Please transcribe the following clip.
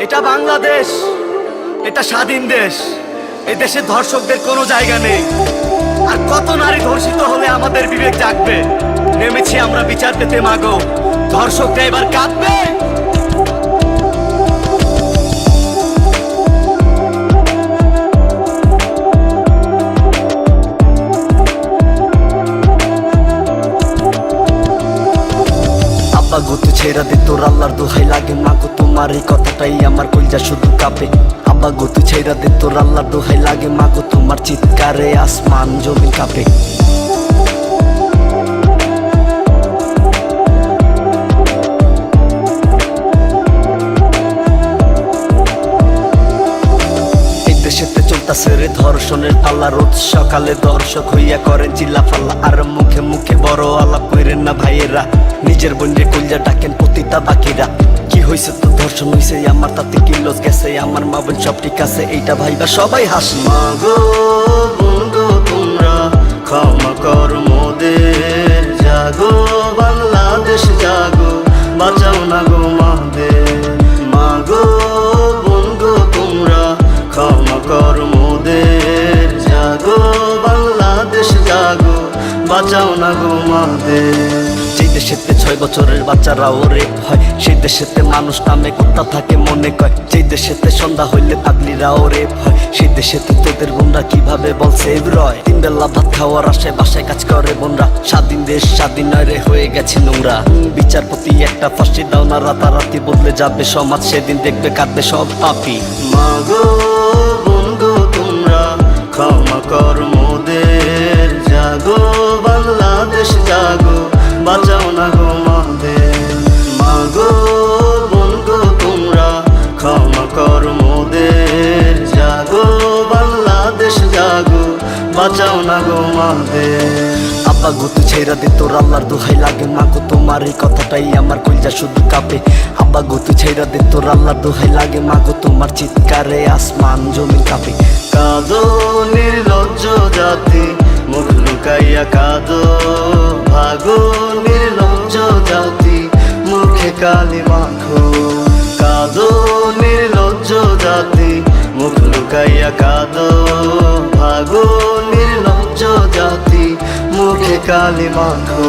এটা বাংলাদেশ, এটা স্বাধীন দেশ। এই দেশে ধর্ষকদের কোনো জায়গা নেই। আর কত নারী ধর্ষিত হলে আমাদের বিবেক জাগবে? নেমেছি আমরা বিচার পেতে মাগো, ধর্ষকরা এবার কাঁদবে। আব্বা গো তুই ছেড়া দে, তোর আল্লাহর দোহাই লাগে মাগো, তোমার এই কথাটাই আমার কলজা শুধু কাঁপে। আব্বা গো তুই ছেড়া দে, তোর আল্লাহর দোহাই লাগে মাগো, তোমার চিৎকারে আসমান জমিন কাঁপে। চলতাছে রে ধর্ষণের পাল্লা, রোজ সকালে দর্শক হইয়া করেন চিল্লা ফাল্লা। আর মুখে মুখে বড় আলাপ কইরেন না ভাইয়েরা, নিজের বোনরে কলজা ডাকেন পতিতা বাকিরা। কি হইছে তো ধর্ষণ হইছে আমার, তাতে কি লস গেছে আমার, মা বোন সব ঠিক আছে এইটা ভাইবা সবাই হাস। মাগো বন্ধু তোমরা ক্ষমা কর মোদের, জাগো বাংলাদেশ জাগো, বাঁচাও না গো মাদের। মাগো বন্ধু তোমরা ক্ষমা কর মোদের, জাগো বাংলাদেশ জাগো, বাঁচাও না গো মাদের। যেই দেশেতে 6 বছরের বাচ্চারাও রেপ হয়, সেই দেশেতে মানুষ নামে কুত্তা থাকে মনে কয়। যেই দেশেতে সন্ধ্যা হইলে পাগলিরাও রেপ হয়, সেই দেশেতে তোদের বোনরা কিভাবে বলছে রয়। 3 বেলা ভাত খাওয়ার আশায় বাসায় কাজ করে বোনরা, স্বাধীন দেশ স্বাধীন নয় রে হয়ে গেছে নোংরা। বিচারপতি একটা ফাঁসি দাও না, রাতারাতি বদলে যাবে সমাজ, সেদিন দেখবে কাঁদবে সব পাপি। মাগো বন্ধু তোমরা ক্ষমা কর মোদের, জাগো বাংলাদেশ জাগো, বাঁচাও না গো মাদের। মাগো বন্ধু তোমরা ক্ষমা কর মোদের, জাগো বাংলাদেশ জাগো, বাঁচাও না গো মাদের। আব্বা গো তুই ছেড়া দে, তোর আল্লাহর দোহাই লাগে মাগো, তোমার এই কথাটাই আমার কলজা শুধু কাঁপে। আব্বা গো তুই ছেড়া দে, তোর আল্লাহর দোহাই লাগে মাগো, তোমার চিৎকারে আসমান জমিন কাঁপে। কাঁদো নির্লজ্জ জাতি, মুখ লুকাইয়া কাঁদো, ভাগো নির্লজ্জ জাতি, মুখে কালি মাখো। কাঁদো নির্লজ্জ জাতি, মুখ লুকাইয়া কাঁদো, ভাগো নির্লজ্জ জাতি, মুখে কালি মাখো।